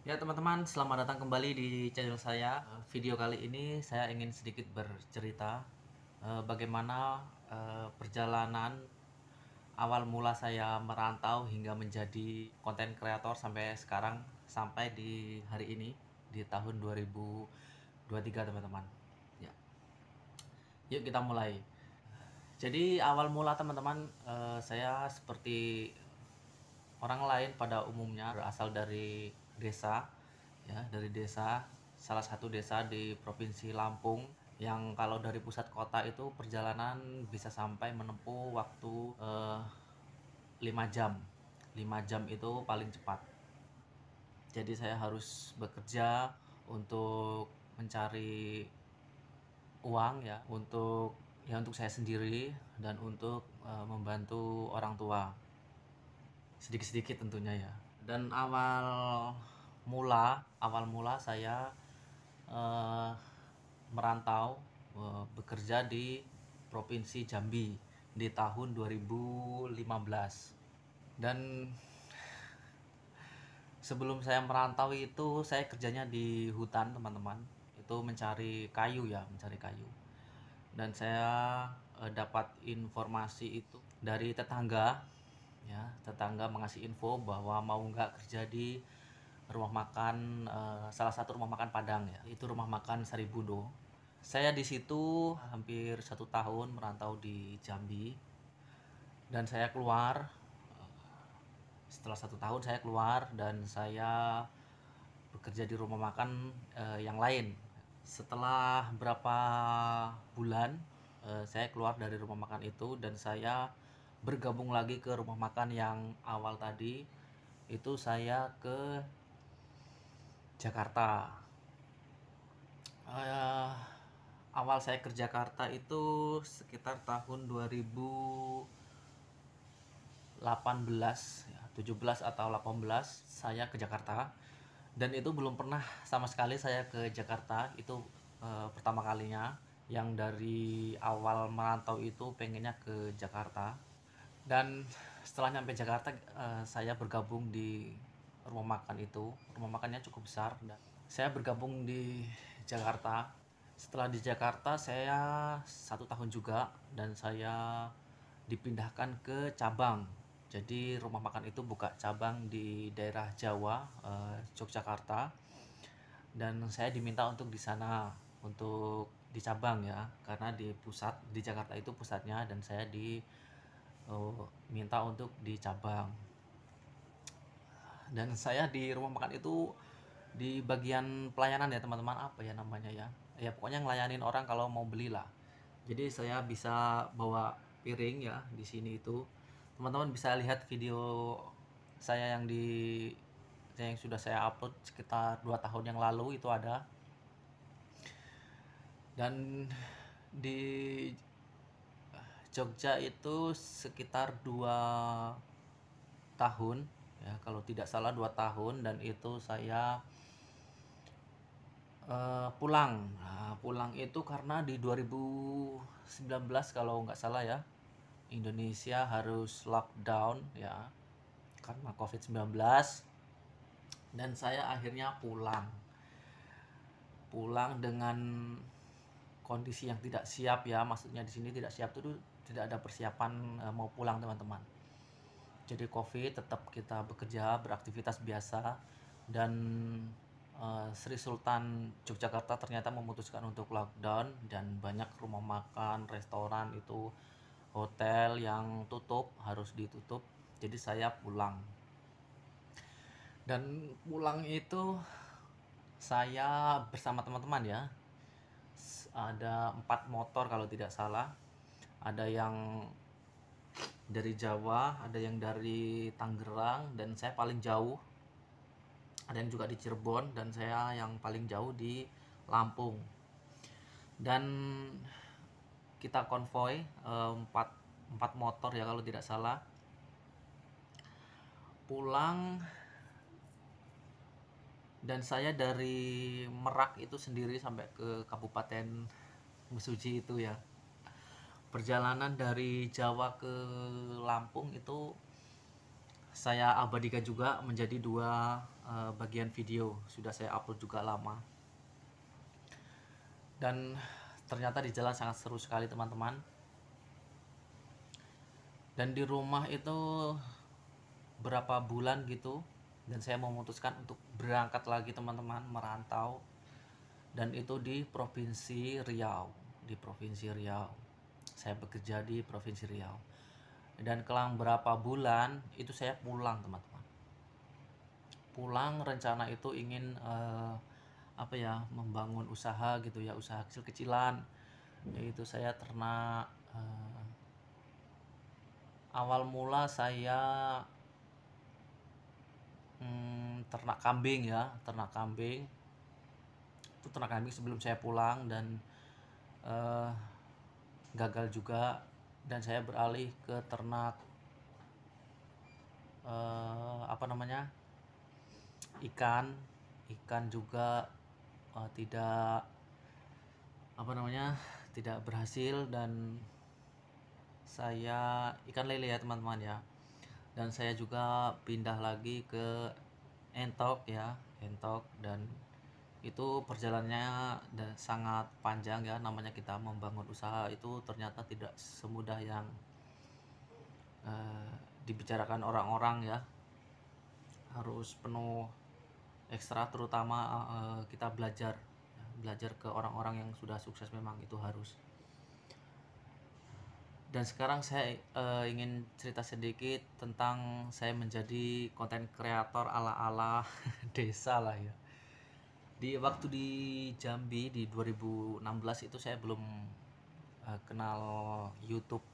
Ya teman-teman, selamat datang kembali di channel saya. Video kali ini saya ingin sedikit bercerita bagaimana perjalanan awal mula saya merantau hingga menjadi konten kreator sampai sekarang, sampai di hari ini di tahun 2023 teman-teman. Ya, yuk kita mulai. Jadi awal mula teman-teman, saya seperti orang lain pada umumnya berasal dari desa, ya, dari desa, salah satu desa di Provinsi Lampung, yang kalau dari pusat kota itu perjalanan bisa sampai menempuh waktu 5 jam. 5 jam itu paling cepat. Jadi saya harus bekerja untuk mencari uang, ya, untuk saya sendiri dan untuk membantu orang tua. Sedikit-sedikit tentunya, ya. Dan awal mula saya eh, merantau, bekerja di Provinsi Jambi di tahun 2015. Dan sebelum saya merantau itu saya kerjanya di hutan teman-teman, itu mencari kayu, ya, mencari kayu. Dan saya dapat informasi itu dari tetangga, ya, tetangga mengasih info bahwa mau nggak kerja di rumah makan, salah satu rumah makan Padang, ya, itu rumah makan Saribundo. Saya di situ hampir 1 tahun merantau di Jambi, dan saya keluar. Setelah 1 tahun saya keluar dan saya bekerja di rumah makan yang lain. Setelah berapa bulan saya keluar dari rumah makan itu dan saya bergabung lagi ke rumah makan yang awal tadi. Itu saya ke Jakarta. Eh, Awal saya ke Jakarta itu sekitar tahun 2018, ya, 17 atau 18 saya ke Jakarta. Dan itu belum pernah sama sekali saya ke Jakarta. Itu pertama kalinya, yang dari awal merantau itu pengennya ke Jakarta. Dan setelah nyampe Jakarta, saya bergabung di rumah makan itu. Rumah makannya cukup besar dan saya bergabung di Jakarta. Setelah di Jakarta saya 1 tahun juga dan saya dipindahkan ke cabang. Jadi rumah makan itu buka cabang di daerah Jawa, Yogyakarta, dan saya diminta untuk di sana, untuk di cabang, ya, karena di pusat di Jakarta itu pusatnya, dan saya minta untuk di cabang. Dan saya di rumah makan itu di bagian pelayanan, ya teman-teman, apa ya namanya, ya, ya pokoknya ngelayanin orang kalau mau beli lah. Jadi saya bisa bawa piring, ya, di sini itu teman-teman bisa lihat video saya yang sudah saya upload sekitar 2 tahun yang lalu, itu ada. Dan di Jogja itu sekitar 2 tahun, ya, kalau tidak salah 2 tahun. Dan itu saya pulang. Nah, pulang itu karena di 2019 kalau nggak salah, ya, Indonesia harus lockdown, ya, karena COVID-19. Dan saya akhirnya pulang dengan kondisi yang tidak siap, ya, maksudnya di sini tidak siap itu tidak ada persiapan mau pulang teman-teman. Jadi COVID tetap kita bekerja, beraktivitas biasa. Dan Sri Sultan Yogyakarta ternyata memutuskan untuk lockdown, dan banyak rumah makan, restoran itu, hotel yang tutup, harus ditutup. Jadi saya pulang. Dan pulang itu saya bersama teman-teman, ya. Ada 4 motor kalau tidak salah. Ada yang dari Jawa, ada yang dari Tangerang, dan saya paling jauh. Ada yang juga di Cirebon, dan saya yang paling jauh di Lampung. Dan kita konvoy, empat motor, ya, kalau tidak salah, pulang. Dan saya dari Merak itu sendiri sampai ke Kabupaten Mesuji itu, ya. Perjalanan dari Jawa ke Lampung itu saya abadikan juga menjadi dua bagian video. Sudah saya upload juga lama. Dan ternyata di jalan sangat seru sekali teman-teman. Dan di rumah itu berapa bulan gitu, dan saya memutuskan untuk berangkat lagi teman-teman, merantau. Dan itu di Provinsi Riau. Di Provinsi Riau. Saya bekerja di Provinsi Riau. Dan kelang berapa bulan itu saya pulang teman-teman. Pulang rencana itu ingin membangun usaha gitu ya, usaha kecil-kecilan, yaitu saya ternak. Awal mula saya ternak kambing ya, ternak kambing sebelum saya pulang, dan gagal juga, dan saya beralih ke ternak ikan juga tidak tidak berhasil. Dan saya ikan lele ya teman-teman ya, dan saya juga pindah lagi ke entok ya, entok. Dan itu perjalanannya sangat panjang ya. Namanya kita membangun usaha itu ternyata tidak semudah yang dibicarakan orang-orang ya. Harus penuh ekstra, terutama kita belajar ke orang-orang yang sudah sukses, memang itu harus. Dan sekarang saya ingin cerita sedikit tentang saya menjadi konten kreator ala-ala desa lah ya. Waktu di Jambi di 2016 itu saya belum kenal YouTube.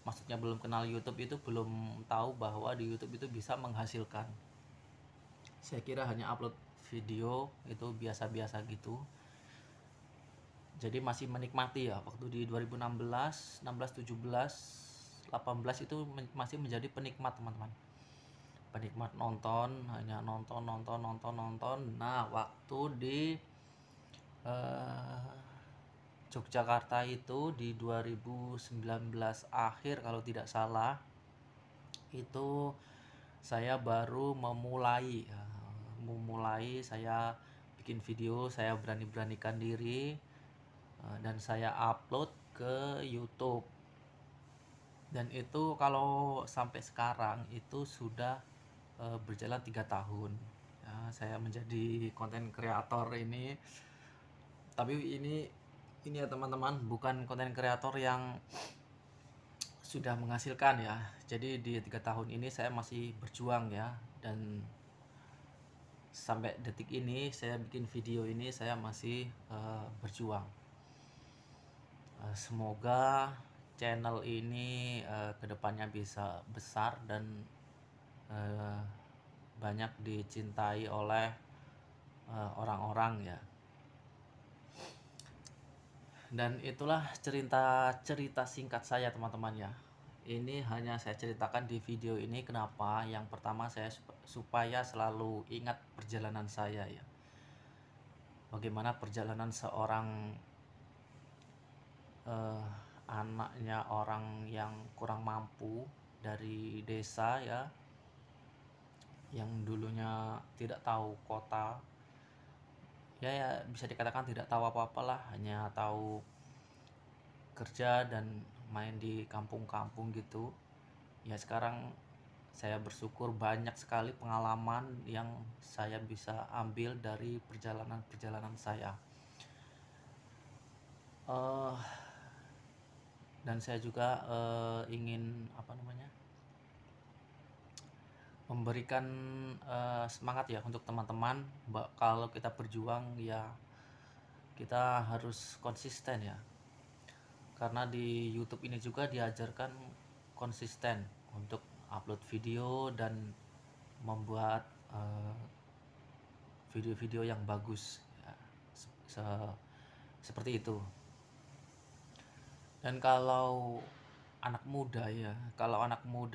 Maksudnya belum kenal YouTube itu belum tahu bahwa di YouTube itu bisa menghasilkan. Saya kira hanya upload video itu biasa-biasa gitu. Jadi masih menikmati ya, waktu di 2016, 16, 17, 18 itu masih menjadi penikmat teman-teman. Penikmat nonton, hanya nonton. Nah, waktu di Yogyakarta itu di 2019 akhir kalau tidak salah, itu saya baru memulai saya bikin video, saya beranikan diri, dan saya upload ke YouTube. Dan itu kalau sampai sekarang itu sudah berjalan 3 tahun ya, saya menjadi konten kreator ini. Tapi ini ya teman-teman, bukan konten kreator yang sudah menghasilkan ya. Jadi di 3 tahun ini saya masih berjuang ya, dan sampai detik ini saya bikin video ini saya masih berjuang. Semoga channel ini kedepannya bisa besar dan banyak dicintai oleh orang-orang ya. Dan itulah cerita singkat saya teman-teman ya. Ini hanya saya ceritakan di video ini. Kenapa? Yang pertama, saya supaya selalu ingat perjalanan saya ya. Bagaimana perjalanan seorang anaknya orang yang kurang mampu dari desa ya, yang dulunya tidak tahu kota ya, bisa dikatakan tidak tahu apa-apa lah, hanya tahu kerja dan main di kampung-kampung gitu ya. Sekarang saya bersyukur banyak sekali pengalaman yang saya bisa ambil dari perjalanan saya. Dan saya juga ingin memberikan semangat ya untuk teman-teman. Kalau kita berjuang ya, kita harus konsisten ya, karena di YouTube ini juga diajarkan konsisten untuk upload video dan membuat video-video yang bagus ya, seperti itu. Dan kalau anak muda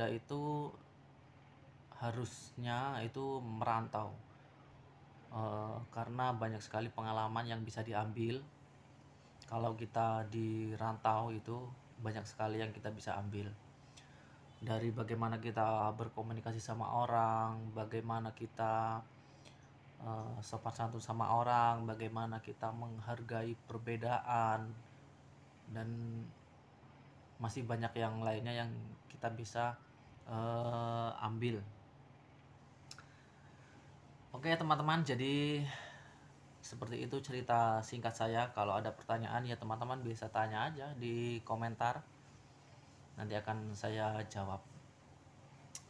itu harusnya itu merantau, karena banyak sekali pengalaman yang bisa diambil. Kalau kita di rantau itu banyak sekali yang kita bisa ambil. dari bagaimana kita berkomunikasi sama orang, bagaimana kita sopan santun sama orang, bagaimana kita menghargai perbedaan, dan masih banyak yang lainnya yang kita bisa ambil. Oke teman-teman, jadi seperti itu cerita singkat saya. Kalau ada pertanyaan ya teman-teman bisa tanya aja di komentar, nanti akan saya jawab.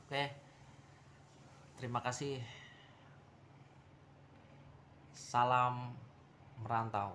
Oke, terima kasih. Salam merantau.